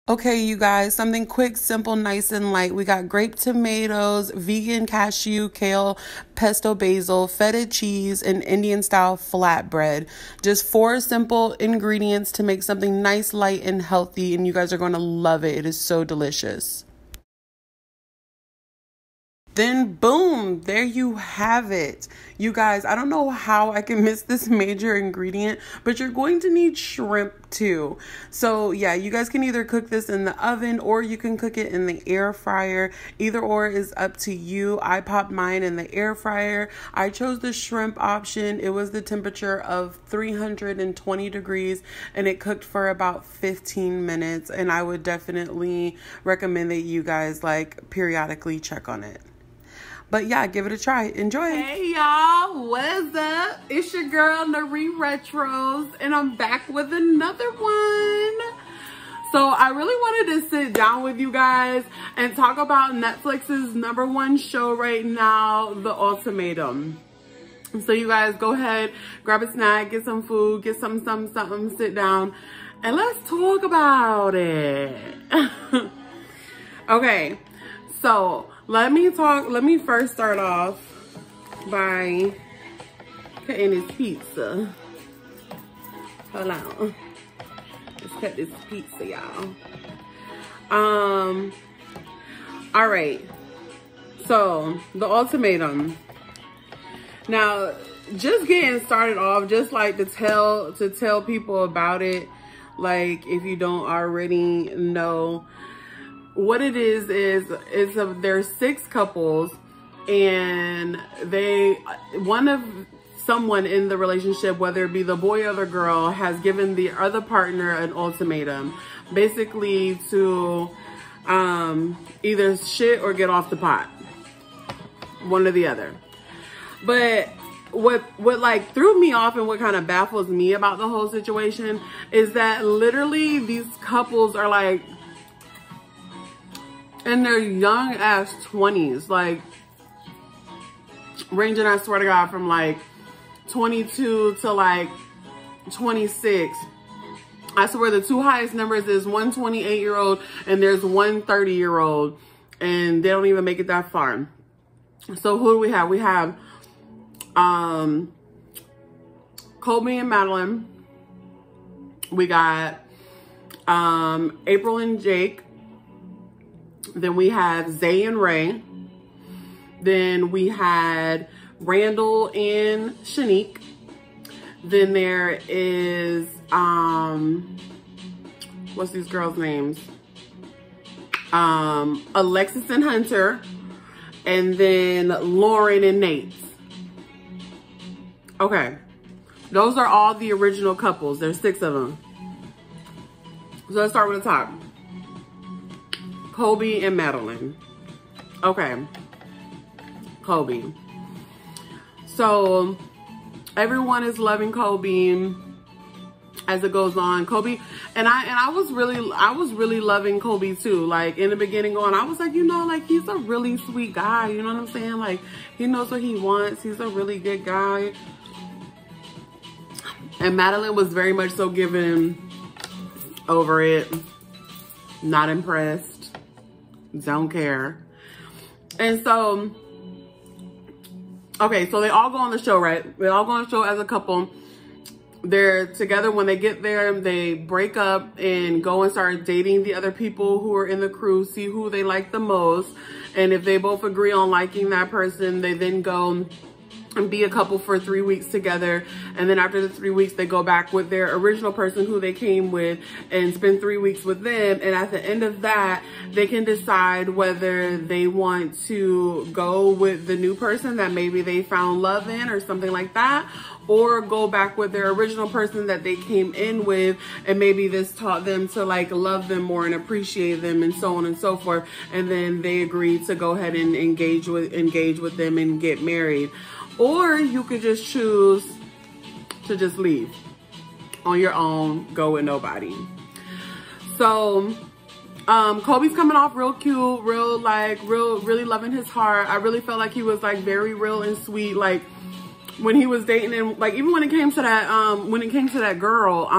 Okay, you guys, something quick, simple, nice, and light. We got grape tomatoes, vegan cashew, kale, pesto basil, feta cheese, and Indian style flatbread. Just 4 simple ingredients to make something nice, light, and healthy, and you guys are going to love it. It is so delicious. Then boom, there you have it. You guys, I don't know how I can miss this major ingredient, but you're going to need shrimp too. So yeah, you guys can either cook this in the oven or you can cook it in the air fryer. Either or is up to you. I popped mine in the air fryer. I chose the shrimp option. It was the temperature of 320 degrees and it cooked for about 15 minutes. And I would definitely recommend that you guys periodically check on it. But yeah, give it a try. Enjoy. Hey y'all, what's up? It's your girl Nari Retros and I'm back with another one. So I really wanted to sit down with you guys and talk about Netflix's #1 show right now, The Ultimatum. So you guys go ahead, grab a snack, get some food, get something, sit down, and let's talk about it. Okay, so let me first start off by cutting this pizza. Hold on. Let's cut this pizza, y'all. All right. So, The Ultimatum. Now, just getting started off, just to tell people about it, if you don't already know. What it is there's 6 couples and someone in the relationship, whether it be the boy or the girl, has given the other partner an ultimatum, basically to either shit or get off the pot, one or the other. But what threw me off and what kind of baffles me about the whole situation is that literally these couples are in their young ass 20s, ranging, I swear to God, from 22 to 26. I swear the 2 highest numbers is one 28-year-old and there's one 30-year-old, and they don't even make it that far. So who do we have? We have Colby and Madeline. We got April and Jake. Then we have Zay and Ray. Then we had Randall and Shanique. Then there is, what's these girls' names? Alexis and Hunter. And then Lauren and Nate. Okay. Those are all the original couples. There's 6 of them. So let's start with the top. Colby and Madeline. Okay. Colby. So everyone is loving Colby as it goes on. Colby and I was really loving Colby too. In the beginning I was he's a really sweet guy, you know what I'm saying? He knows what he wants. He's a really good guy. And Madeline was very much so given over it. Not impressed. Don't care. And so, okay, so they all go on the show, right? They all go on the show as a couple. They're together. When they get there, they break up and go and start dating the other people who are in the crew, see who they like the most. And if they both agree on liking that person, they then go and be a couple for 3 weeks together. And then after the 3 weeks, they go back with their original person who they came with and spend 3 weeks with them. And at the end of that, they can decide whether they want to go with the new person that maybe they found love in or something like that, or go back with their original person that they came in with, and maybe this taught them to love them more and appreciate them and so on and so forth. And then they agreed to go ahead and engage with them and get married. Or you could just choose to just leave on your own, go with nobody. So Colby's coming off real cute, really loving his heart. I really felt like he was very real and sweet. When he was dating, and even when it came to that girl,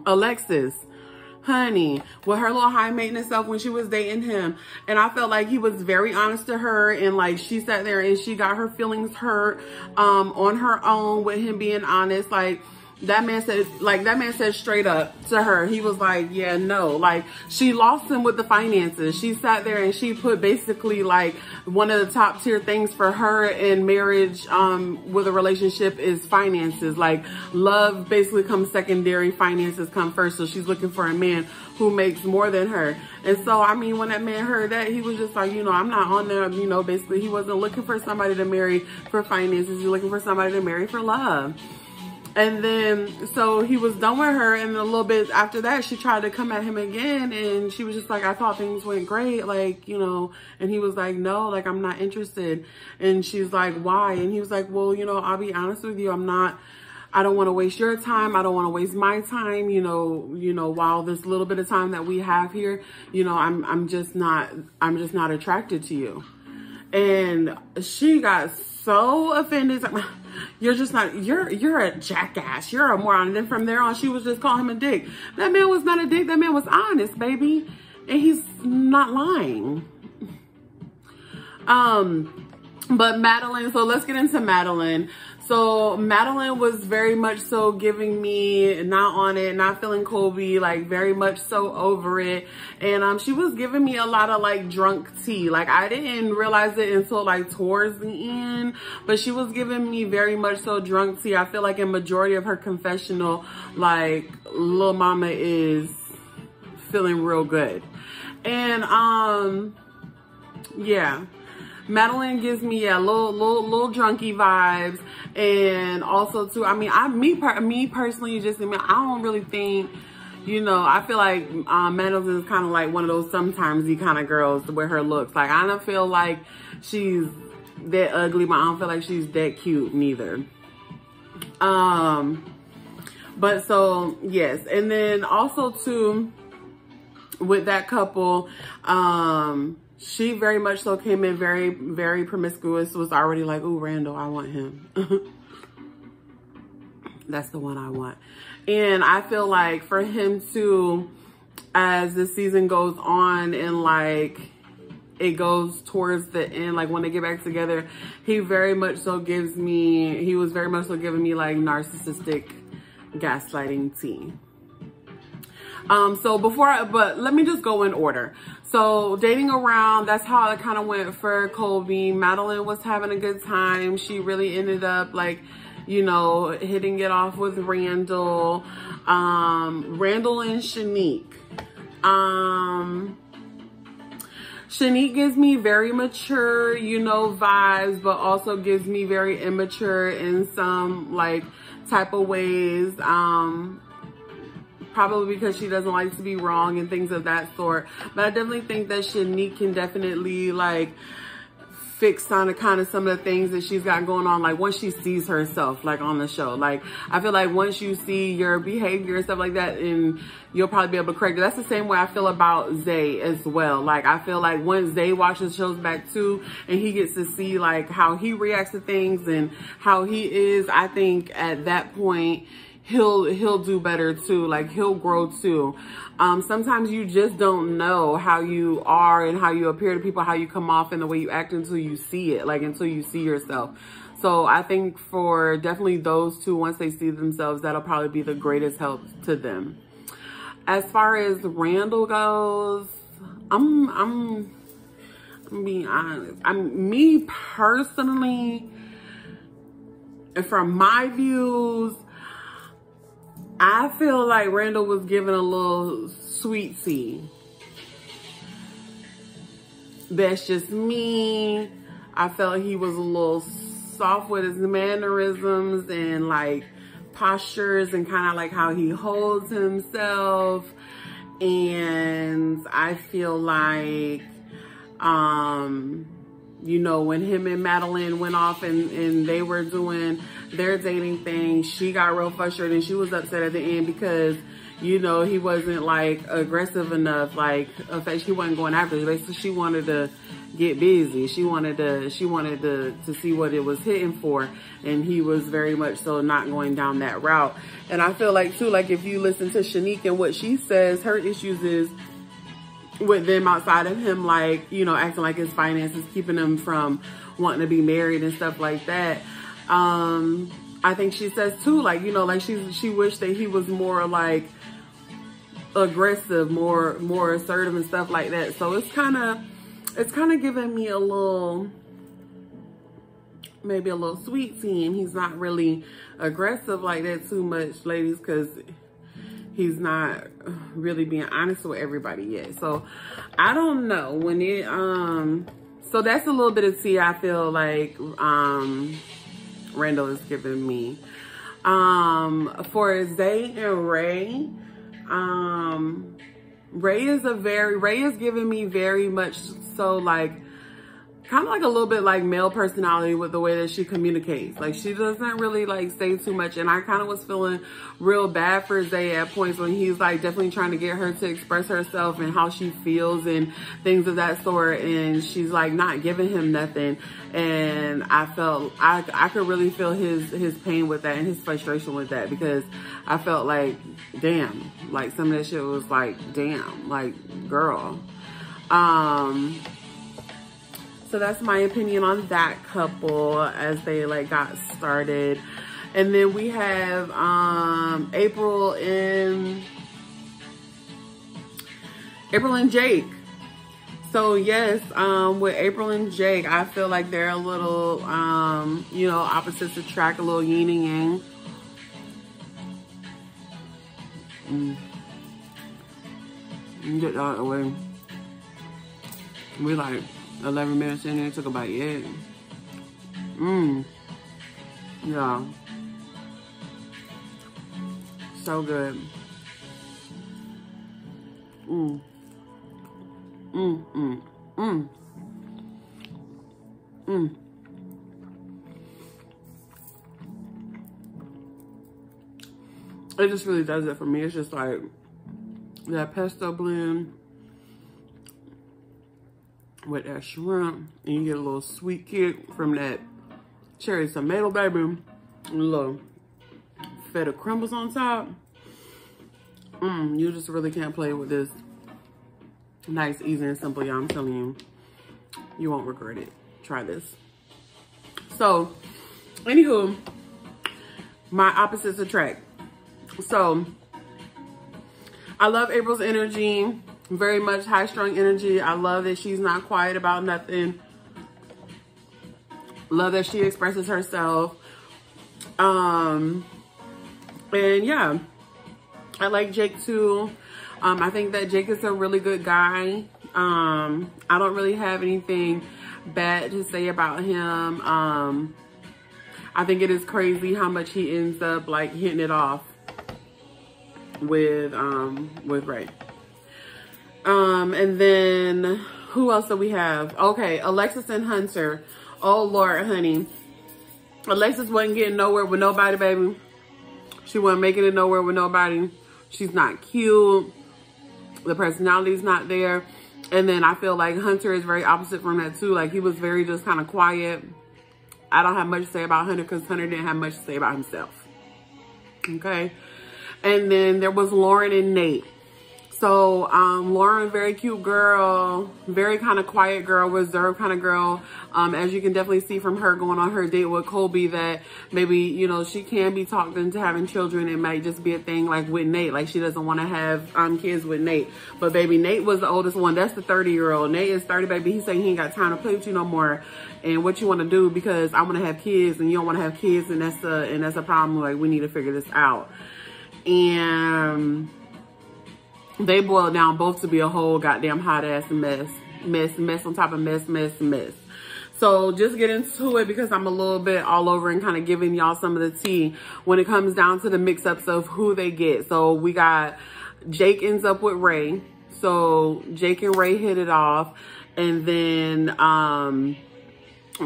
Alexis, honey, with her little high maintenance self when she was dating him. And I felt like he was very honest to her, and like she sat there and she got her feelings hurt on her own with him being honest. Like that man said straight up to her, he was like, yeah, no, like she lost him with the finances. She sat there and she put basically like one of the top tier things for her in marriage with a relationship is finances. Like love basically comes secondary, finances come first. So she's looking for a man who makes more than her. And so, I mean, when that man heard that, he was just like, you know, I'm not on there, you know, basically he wasn't looking for somebody to marry for finances. He's looking for somebody to marry for love. And then, so he was done with her, and a little bit after that, she tried to come at him again, and she was just like, I thought things went great, like, you know, and he was like, no, like, I'm not interested. And she's like, why? And he was like, well, you know, I'll be honest with you, I don't want to waste your time. I don't want to waste my time, you know, while this little bit of time that we have here, you know, I'm just not attracted to you. And she got so offended. You're just not, you're a jackass. You're a moron. And then from there on, she was just calling him a dick. That man was not a dick. That man was honest, baby. And he's not lying. But Madeline, so let's get into Madeline. So Madeline was very much so giving me not on it, not feeling Kobe, like very much so over it. And she was giving me a lot of like drunk tea. Like I didn't realize it until like towards the end, but she was giving me very much so drunk tea. I feel like in majority of her confessional, like Lil Mama is feeling real good. And yeah. Madeline gives me little drunky vibes, and also too, I mean, me personally, just I don't really think, you know, I feel like Madeline is kind of like one of those sometimesy kind of girls with her looks. Like I don't feel like she's that ugly, but I don't feel like she's that cute neither. But so yes, and then also too with that couple, she very much so came in very, very promiscuous, was already like, ooh, Randall, I want him. That's the one I want. And I feel like for him too, as the season goes on and like it goes towards the end, like when they get back together, he was very much so giving me like narcissistic gaslighting tea. But let me just go in order. So dating around, that's how it kind of went for Colby. Madeline was having a good time. She really ended up like, you know, hitting it off with Randall. Randall and Shanique. Shanique gives me very mature, you know, vibes, but also gives me very immature in some like type of ways. Probably because she doesn't like to be wrong and things of that sort. But I definitely think that Shanique can definitely like fix on the kind of some of the things that she's got going on. Like once she sees herself like on the show, like I feel like once you see your behavior and stuff like that, and you'll probably be able to correct it. That's the same way I feel about Zay as well. Like I feel like once Zay watches shows back too, and he gets to see like how he reacts to things and how he is, I think at that point, he'll do better too. Like he'll grow too. Sometimes you just don't know how you are and how you appear to people, how you come off and the way you act until you see it, like until you see yourself. So I think for definitely those two, once they see themselves, that'll probably be the greatest help to them. As far as Randall goes, I'm being honest. Me personally, from my views, I feel like Randall was given a little sweet tea. That's just me. I felt he was a little soft with his mannerisms and like postures and kind of like how he holds himself. And I feel like, you know, when him and Madeline went off and they were doing their dating thing, she got real frustrated and she was upset at the end because, you know, he wasn't like aggressive enough. Like, in fact, she wasn't going after her. Basically, she wanted to get busy. She wanted to see what it was hitting for. And he was very much so not going down that route. And I feel like too, like if you listen to Shanique and what she says, her issues is with them outside of him, like, you know, acting like his finances, keeping him from wanting to be married and stuff like that. I think she says too, like, you know, like she wished that he was more like aggressive, more assertive and stuff like that. So it's kind of giving me a little, maybe a little sweet tea. He's not really aggressive like that too much, ladies, because he's not really being honest with everybody yet. So I don't know when it, so that's a little bit of tea I feel like, Randall is giving me. For Zay and Ray, Ray is giving me very much so like, kind of like a little bit like male personality with the way that she communicates. Like she doesn't really like say too much. And I kind of was feeling real bad for Zay at points when he's like definitely trying to get her to express herself and how she feels and things of that sort. And she's like not giving him nothing. And I felt, I could really feel his pain with that and his frustration with that, because I felt like, damn, like some of that shit was like, damn, like girl. So that's my opinion on that couple as they like got started. And then we have April and Jake. So yes, with April and Jake, I feel like they're a little, you know, opposites attract, a little yin and yang. Get that out of the way. We like 11 minutes in there, took about 8. Yeah. So good. It just really does it for me. It's just like that pesto blend with that shrimp, and you get a little sweet kick from that cherry tomato, baby, and a little feta crumbles on top. You just really can't play with this. Nice, easy, and simple, y'all. I'm telling you, you won't regret it. Try this. So, anywho, my opposites attract. So, I love April's energy. Very much high-strung energy. I love that she's not quiet about nothing. Love that she expresses herself. And yeah, I like Jake too. I think that Jake is a really good guy. I don't really have anything bad to say about him. I think it is crazy how much he ends up like hitting it off with Ray. And then who else do we have? Okay, Alexis and Hunter. Oh Lord, honey. Alexis wasn't getting nowhere with nobody, baby. She wasn't making it nowhere with nobody. She's not cute. The personality's not there. And then I feel like Hunter is very opposite from that too. Like he was very just kind of quiet. I don't have much to say about Hunter because Hunter didn't have much to say about himself. Okay. And then there was Lauren and Nate. So, Lauren, very cute girl, very kind of quiet girl, reserved kind of girl. As you can definitely see from her going on her date with Colby, that maybe, you know, she can be talked into having children. It might just be a thing like with Nate, like she doesn't want to have kids with Nate. But baby, Nate was the oldest one. That's the 30-year-old. Nate is 30, baby. He's saying he ain't got time to play with you no more. And what you want to do, because I want to have kids and you don't want to have kids, and that's a problem. Like, we need to figure this out. And they boiled down both to be a whole goddamn hot ass mess on top of mess. So just get into it, because I'm a little bit all over and kind of giving y'all some of the tea when it comes down to the mix-ups of who they get. So we got Jake ends up with Ray. So Jake and Ray hit it off. And then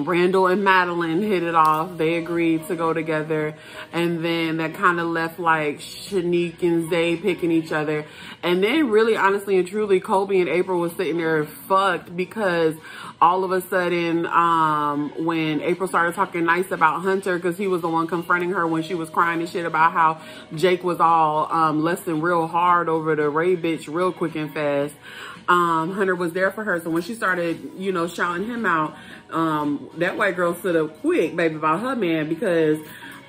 Randall and Madeline hit it off. They agreed to go together. And then that kind of left like Shanique and Zay picking each other. And then really, honestly and truly, Colby and April was sitting there fucked because all of a sudden, when April started talking nice about Hunter, because he was the one confronting her when she was crying and shit about how Jake was all lessing real hard over the Ray bitch real quick and fast. Hunter was there for her. So when she started, you know, shouting him out, that white girl stood up quick, baby, about her man, because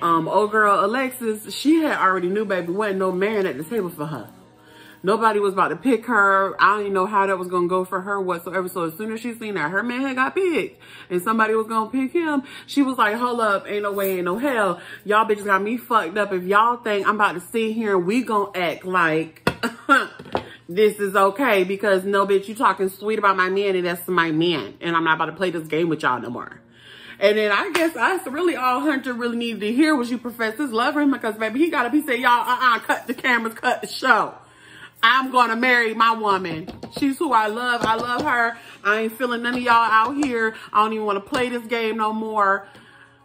old girl Alexis, she had already knew, baby, wasn't no man at the table for her. Nobody was about to pick her. I don't even know how that was going to go for her whatsoever. So as soon as she seen that her man had got picked and somebody was going to pick him, she was like, hold up, ain't no way, ain't no hell. Y'all bitches got me fucked up. If y'all think I'm about to sit here and we going to act like this is okay, because no, bitch, you talking sweet about my man and that's my man. And I'm not about to play this game with y'all no more. And then I guess that's really all Hunter really needed to hear was you profess his love for him, because baby, he got up, he said, y'all, cut the cameras, cut the show. I'm going to marry my woman. She's who I love. I love her. I ain't feeling none of y'all out here. I don't even want to play this game no more.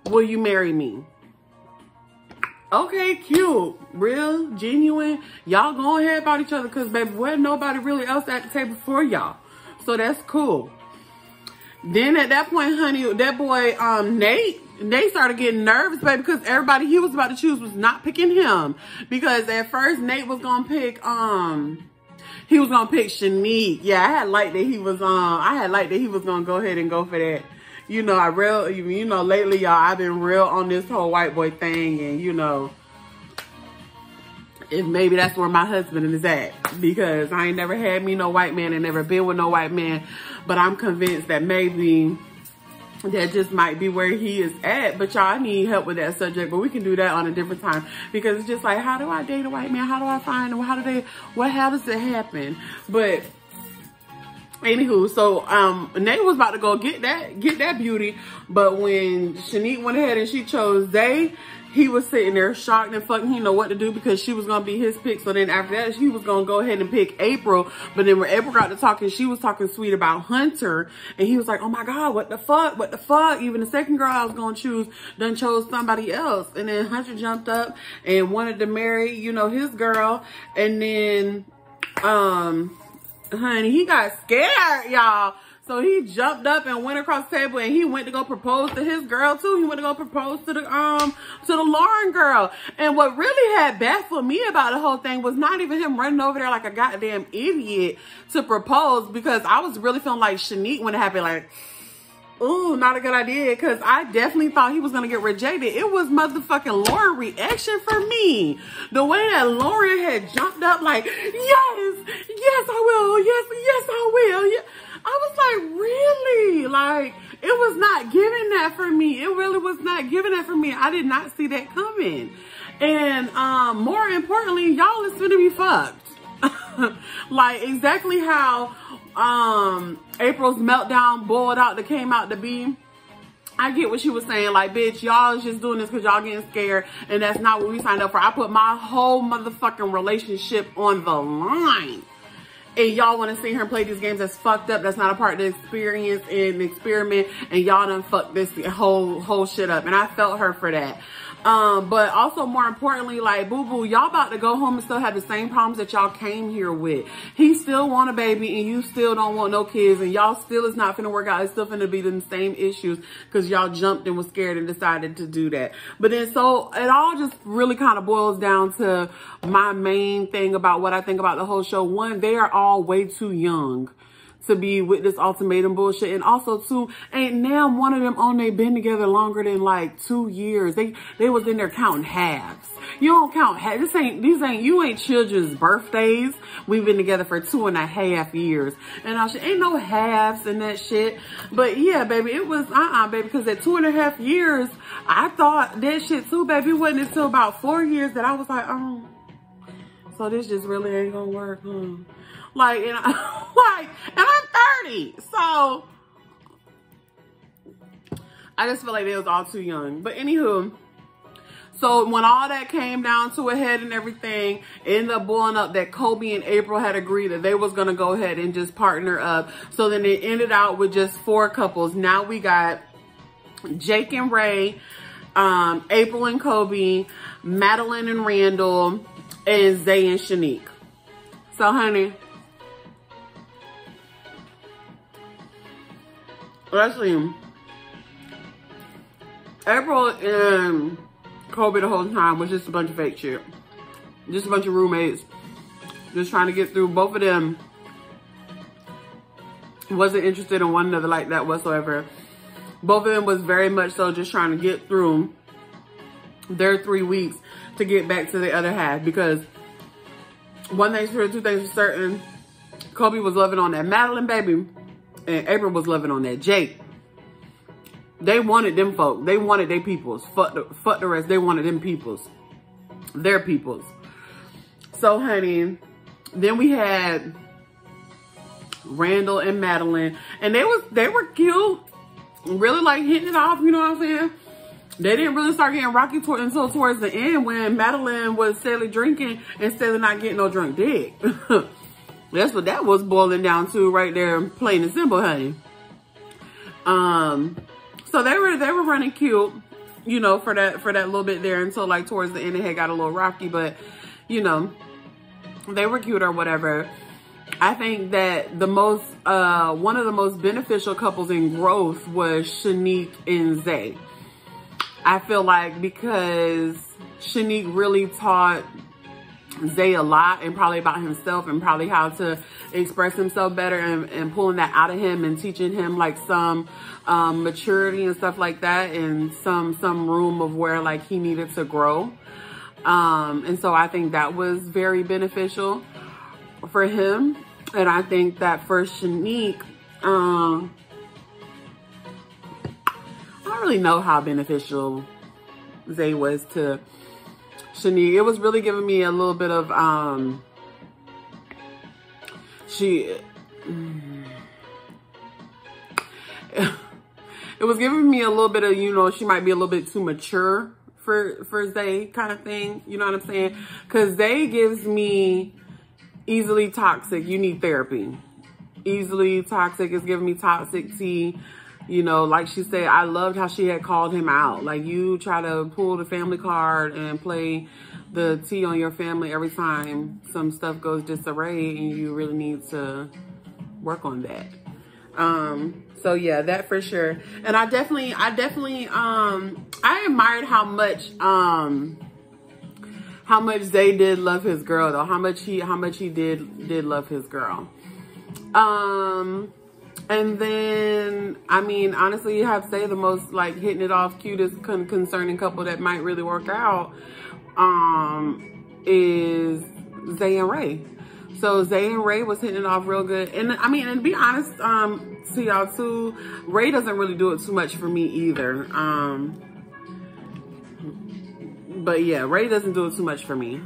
Will you marry me? Okay, cute. Real, genuine. Y'all go ahead about each other because, baby, wasn't nobody really else at the table for y'all. So that's cool. Then at that point, honey, that boy, Nate started getting nervous, baby, because everybody he was about to choose was not picking him. Because at first, Nate was going to pick, he was going to pick Shanique. Yeah, I had liked that he was going to go ahead and go for that. You know, lately, y'all, I've been real on this whole white boy thing. And, you know, if maybe that's where my husband is at. Because I ain't never had me no white man and never been with no white man. But I'm convinced that maybe that just might be where he is at. But y'all, I need help with that subject. But we can do that on a different time. Because it's just like, how do I date a white man? How do I find him? How does it happen? But anywho, so Nate was about to go get that beauty. But when Shanique went ahead and she chose Zay, he was sitting there shocked and fucking he didn't know what to do because she was gonna be his pick. So then after that, he was gonna go ahead and pick April. But then when April got to talking, she was talking sweet about Hunter, and he was like, "Oh my God, what the fuck? What the fuck?" Even the second girl I was gonna choose done chose somebody else. And then Hunter jumped up and wanted to marry, you know, his girl. And then honey, he got scared, y'all. So he jumped up and went across the table and he went to go propose to his girl too. He went to go propose to the Lauren girl. And what really had baffled me about the whole thing was not even him running over there like a goddamn idiot to propose, because I was really feeling like Shanique when it happened, like, ooh, not a good idea, because I definitely thought he was going to get rejected. It was motherfucking Lauren's reaction for me. The way that Lauren had jumped up like, yes, I will. Yes, I will. Yeah. I was like, really? Like, it was not giving that for me. It really was not giving that for me. I did not see that coming. And more importantly, y'all is gonna be fucked. Like, exactly how April's meltdown boiled out that came out to be. I get what she was saying. Like, bitch, y'all is just doing this because y'all getting scared. And that's not what we signed up for. I put my whole motherfucking relationship on the line. And y'all want to see her play these games that's fucked up. That's not a part of the experience and experiment. And y'all done fucked this whole shit up. And I felt her for that. But also more importantly, like, boo-boo, y'all about to go home and still have the same problems that y'all came here with. He still want a baby and you still don't want no kids, and y'all still is not finna work out. It's still finna be the same issues because y'all jumped and was scared and decided to do that. But then so it all just really kind of boils down to my main thing about what I think about the whole show. One, they are all way too young to be with this ultimatum bullshit. And also two, ain't now one of them on they been together longer than like 2 years. They was in there counting halves. You don't count halves. You ain't children's birthdays. We've been together for 2.5 years. And ain't no halves and that shit. But yeah, baby, it was, baby, because at 2.5 years, I thought that shit too, baby. It wasn't until about 4 years that I was like, oh, so this just really ain't gonna work, huh? Like, and I'm 30, so I just feel like they was all too young. But anywho, so when all that came down to a head and everything, it ended up blowing up that Colby and April had agreed that they was gonna go ahead and just partner up. So then it ended out with just 4 couples. Now we got Jake and Ray, April and Kobe, Madeline and Randall, and Zay and Shanique. So, honey, let's see. April and Kobe the whole time was just a bunch of fake shit. Just a bunch of roommates. Just trying to get through. Both of them wasn't interested in one another like that whatsoever. Both of them was very much so just trying to get through their 3 weeks to get back to the other half. Because one thing's for sure, two things for certain. Kobe was loving on that Madeline baby, and April was loving on that Jake. They wanted them folk. They wanted their peoples. Fuck the rest. They wanted them peoples. Their peoples. So, honey, then we had Randall and Madeline, and they were cute. Really like hitting it off, you know what I'm saying? They didn't really start getting rocky until towards the end when Madeline was steadily drinking and steadily not getting no drunk dick. That's what that was boiling down to right there, plain and simple, honey. So they were running cute, you know, for that little bit there until like towards the end it had got a little rocky, but you know, they were cute or whatever. I think that the most one of the most beneficial couples in growth was Shanique and Zay. I feel like because Shanique really taught Zay a lot, and probably about himself, and probably how to express himself better, and pulling that out of him and teaching him like some maturity and stuff like that, and some room of where like he needed to grow. And so I think that was very beneficial for him. And I think that for Shanique, I don't really know how beneficial Zay was to Shanique. It was really giving me a little bit of, it was giving me a little bit of, you know, she might be a little bit too mature for Zay kind of thing. You know what I'm saying? Because Zay gives me easily toxic. You need therapy. Easily toxic is giving me toxic tea. You know, like she said, I loved how she had called him out. Like, you try to pull the family card and play the tea on your family every time some stuff goes disarray, and you really need to work on that. So yeah, that for sure. And I definitely I admired how much Zay did love his girl though. How much he did love his girl. And then, I mean, honestly, you have to say the most like hitting it off, cutest concerning couple that might really work out, is Zay and Ray. So Zay and Ray was hitting it off real good. And I mean, and to be honest, to y'all too, Ray doesn't really do it too much for me either. But yeah, Ray doesn't do it too much for me.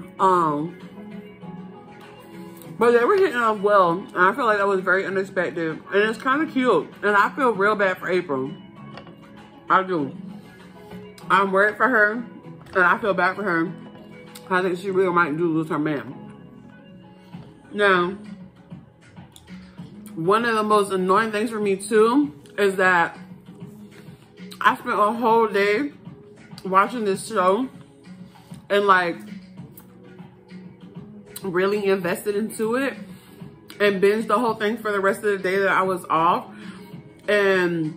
But they were hitting off well, and I feel like that was very unexpected, and it's kind of cute. And I feel real bad for April. I do. I'm worried for her, and I feel bad for her. I think she really might lose her man. Now, one of the most annoying things for me too is that I spent a whole day watching this show and like really invested into it and binged the whole thing for the rest of the day that I was off. And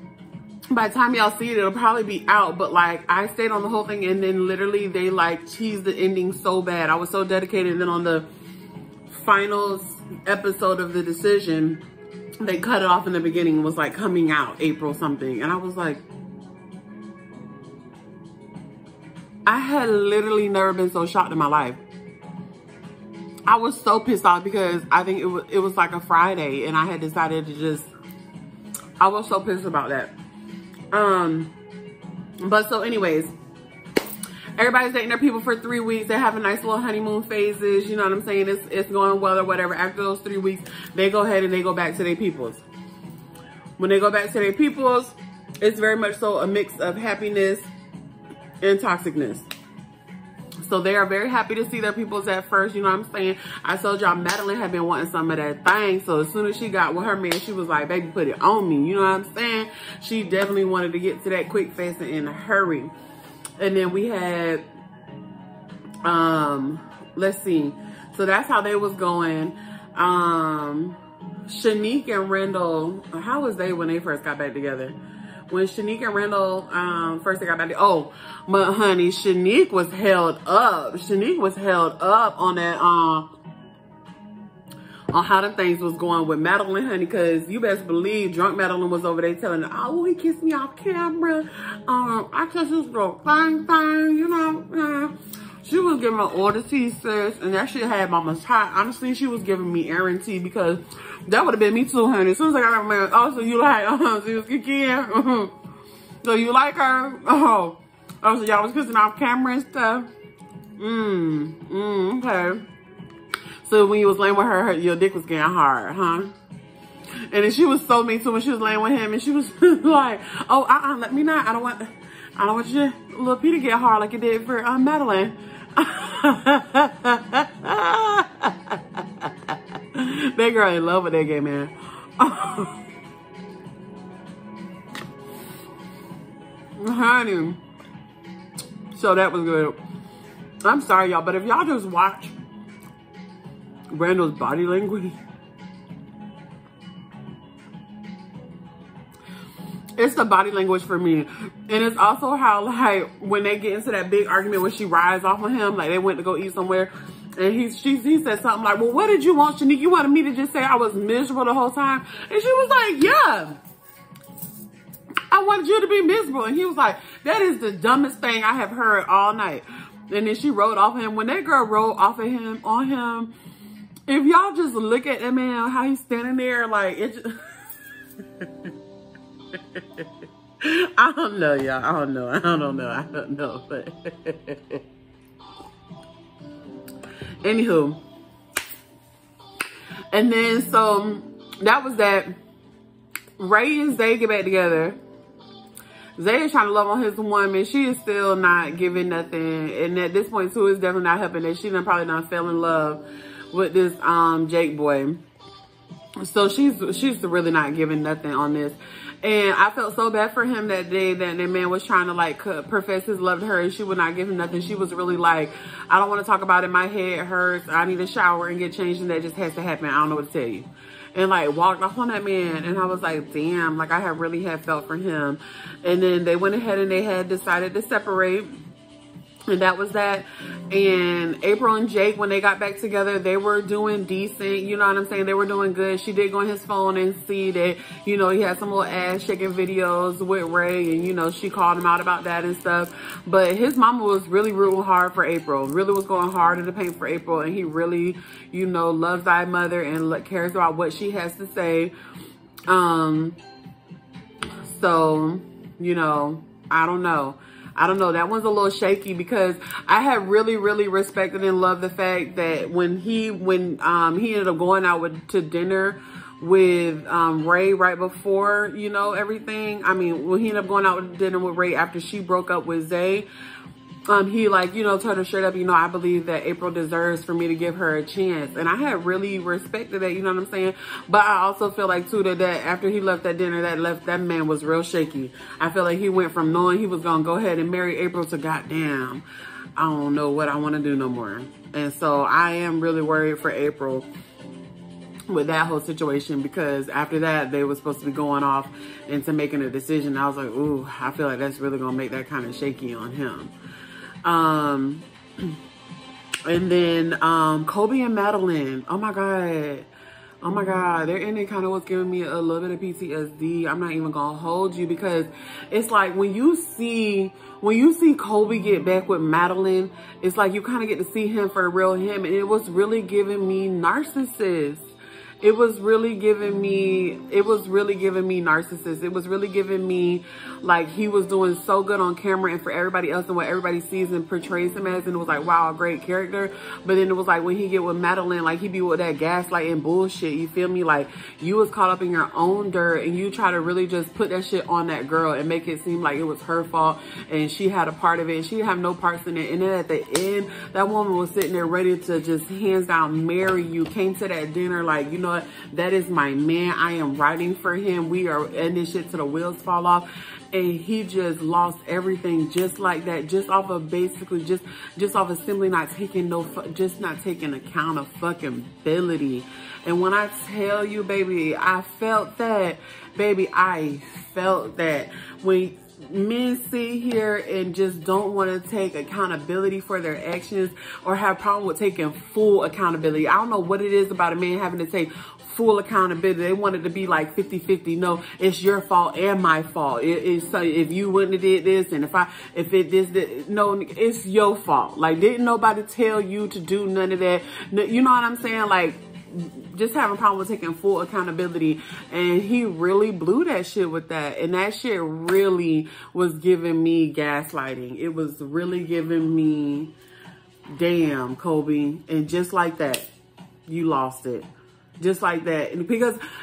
by the time y'all see it, it'll probably be out. But like, I stayed on the whole thing, and then literally they like cheesed the ending so bad. I was so dedicated. And then on the final episode of The Decision, they cut it off in the beginning. It was like coming out April something. And I was like, I had literally never been so shocked in my life. I was so pissed off because I think it was like a Friday, and I had decided to just, I was so pissed about that. But so anyways, everybody's dating their people for 3 weeks. They have a nice little honeymoon phases. You know what I'm saying? It's going well or whatever. After those 3 weeks, they go ahead and they go back to their peoples. When they go back to their peoples, it's very much so a mix of happiness and toxicness. So they are very happy to see their peoples at first, you know what I'm saying? I told y'all Madeline had been wanting some of that thing. So as soon as she got with her man, she was like, baby, put it on me. You know what I'm saying? She definitely wanted to get to that quick, fast, and in a hurry. And then we had, let's see. So that's how they was going. Shanique and Randall, how was they when they first got back together? When Shanique and Randall first got back together, oh, but honey, Shanique was held up. Shanique was held up on that, on how the things was going with Madeline, honey, because you best believe drunk Madeline was over there telling her, oh, he kissed me off camera. I just this little thing, you know. She was giving her all the tea, sis, and that shit had mama's hot. Honestly, she was giving me Aaron tea because that would have been me too, honey. As soon as I got my man, oh, so you like, she was kicking. So you like her? Oh, so y'all was kissing off camera and stuff. Okay. So when you was laying with her, your dick was getting hard, huh? And then she was so mean too when she was laying with him, and she was like, "Oh, let me not. I don't want your little P to get hard like it did for Madeline." That girl in love with that gay man. Honey. So that was good. I'm sorry, y'all, but if y'all just watch Randall's body language, it's the body language for me. And it's also how, like, when they get into that big argument when she rides off of him, like they went to go eat somewhere, and he said something like, well, what did you want, Shanique? You wanted me to just say I was miserable the whole time? And she was like, yeah, I wanted you to be miserable. And he was like, that is the dumbest thing I have heard all night. And then she rode off of him. When that girl rode off of him, on him, if y'all just look at that man, how he's standing there, like, it just... I don't know, y'all. I don't know. But anywho. And then, so, that was that. Ray and Zay get back together. Zay is trying to love on his woman. She is still not giving nothing. And at this point, too, it's definitely not helping that she probably not fell in love with this Jake boy. So she's really not giving nothing on this. And I felt so bad for him that day that man was trying to, like, profess his love to her, and she would not give him nothing. She was really like, I don't want to talk about it. My head hurts. I need a shower and get changed, and that just has to happen. I don't know what to tell you. And, like, walked off on that man. And I was like, damn, like, I really had felt for him. And then they went ahead and they had decided to separate. And that was that. And April and Jake, when they got back together, they were doing decent. You know what I'm saying? They were doing good. She did go on his phone and see that, you know, he had some little ass shaking videos with Ray. And, you know, she called him out about that and stuff. But his mama was really rooting hard for April. Really was going hard in the paint for April. And he really, you know, loves thy mother and cares about what she has to say. So, you know, I don't know. That one's a little shaky because I had really, really respected and loved the fact that when he ended up going out to dinner with Ray right before, you know, everything. I mean, when he ended up going out to dinner with Ray after she broke up with Zay, he, like, you know, told her straight up, you know, I believe that April deserves for me to give her a chance. And I had really respected that, you know what I'm saying? But I also feel like, too, that after he left that dinner, that man was real shaky. I feel like he went from knowing he was going to go ahead and marry April to, goddamn, I don't know what I want to do no more. And so I am really worried for April with that whole situation, because after that, they were supposed to be going off into making a decision. I was like, ooh, I feel like that's really going to make that kind of shaky on him. And then Kobe and Madeline, oh my god, their ending kind of was giving me a little bit of PTSD. I'm not even gonna hold you, because it's like when you see Kobe get back with Madeline, it's like you kind of get to see him for the real him, and it was really giving me narcissist. It was really giving me narcissist. It was really giving me like he was doing so good on camera and for everybody else and what everybody sees and portrays him as. And it was like, wow, great character. But then it was like when he get with Madeline, like he be with that gaslighting bullshit. You feel me? Like you was caught up in your own dirt and you try to really just put that shit on that girl and make it seem like it was her fault and she had a part of it and she didn't have no parts in it. And then at the end, that woman was sitting there ready to just hands down marry you. Came to that dinner like, you know what? That is my man. I am writing for him. We are in this shit till the wheels fall off. And he just lost everything just like that, just off of basically just off of simply not taking not taking account of fucking ability. And when I tell you, baby, I felt that, baby, I felt that. When men sit here and just don't want to take accountability for their actions or have problem with taking full accountability. I don't know what it is about a man having to take full accountability. They want it to be like 50-50. No, it's your fault and my fault. So if you wouldn't have did this and no, it's your fault. Like, didn't nobody tell you to do none of that? You know what I'm saying? Like, just having a problem with taking full accountability. And he really blew that shit with that. And that shit really was giving me gaslighting. It was really giving me, damn, Kobe. And just like that, you lost it. Just like that. And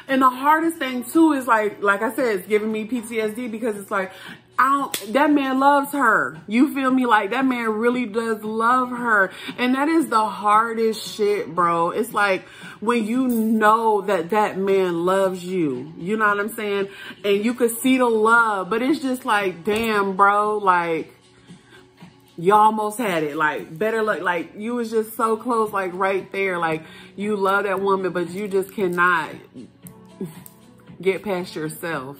and the hardest thing too is like I said, it's giving me PTSD because it's like, that man loves her. You feel me? Like that man really does love her. And that is the hardest shit, bro. It's like when you know that man loves you, you know what I'm saying? And you could see the love, but it's just like, damn, bro, like, you almost had it. Like, better luck. Like, you was just so close, like right there. Like, you love that woman, but you just cannot get past yourself,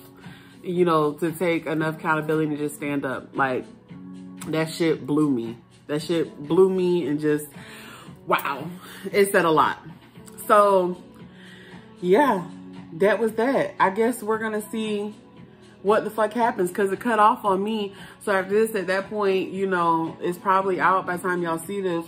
you know, to take enough accountability to just stand up. Like, that shit blew me. That shit blew me and just, wow. It said a lot. So, yeah, that was that. I guess we're going to see what the fuck happens because it cut off on me. So after this, at that point, you know, it's probably out by the time y'all see this.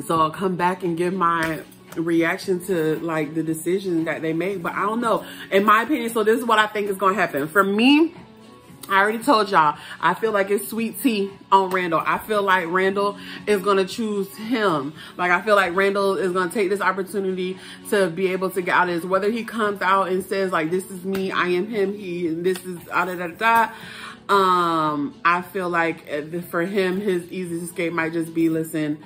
So I'll come back and give my reaction to like the decisions that they made. But I don't know. In my opinion, so this is what I think is going to happen. For me, I already told y'all, I feel like it's sweet tea on Randall. I feel like Randall is going to choose him. Like, I feel like Randall is going to take this opportunity to be able to get out of this. Whether he comes out and says, like, this is me, I am him, this is da-da-da-da. I feel like for him, his easiest escape might just be, listen,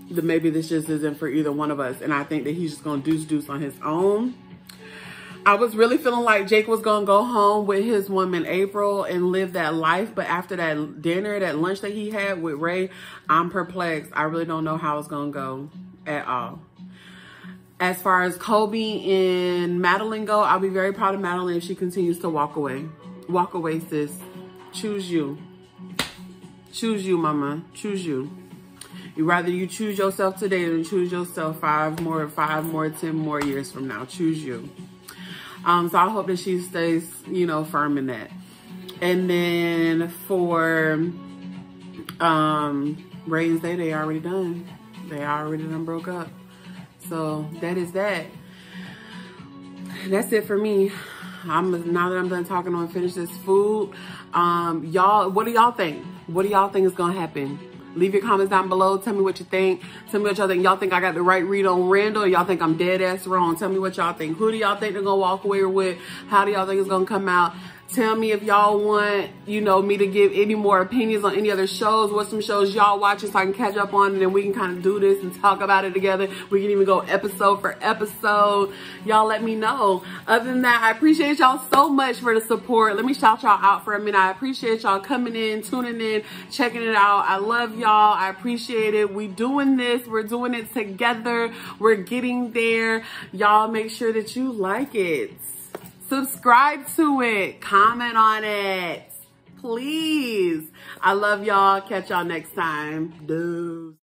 maybe this just isn't for either one of us. And I think that he's just going to deuce on his own. I was really feeling like Jake was going to go home with his woman, April, and live that life. But after that dinner, that lunch that he had with Ray, I'm perplexed. I really don't know how it's going to go at all. As far as Kobe and Madeline go, I'll be very proud of Madeline if she continues to walk away. Walk away, sis. Choose you. Choose you, mama. Choose you. Rather you choose yourself today than choose yourself 5 more, 10 more years from now. Choose you. So I hope that she stays, you know, firm in that. And then for Ray's Day, they already done. They already done broke up. So that is that. That's it for me. Now that I'm done talking, I'm gonna finish this food. Y'all, what do y'all think? What do y'all think is gonna happen? Leave your comments down below. Tell me what you think. Tell me what y'all think. Y'all think I got the right read on Randall? Y'all think I'm dead ass wrong? Tell me what y'all think. Who do y'all think they're gonna walk away with? How do y'all think it's gonna come out? Tell me if y'all want, you know, me to give any more opinions on any other shows. What some shows y'all watching so I can catch up on, and then we can kind of do this and talk about it together. We can even go episode for episode. Y'all let me know. Other than that, I appreciate y'all so much for the support. Let me shout y'all out for a minute. I appreciate y'all coming in, tuning in, checking it out. I love y'all. I appreciate it. We doing this. We're doing it together. We're getting there. Y'all make sure that you like it. Subscribe to it. Comment on it. Please. I love y'all. Catch y'all next time. Dude.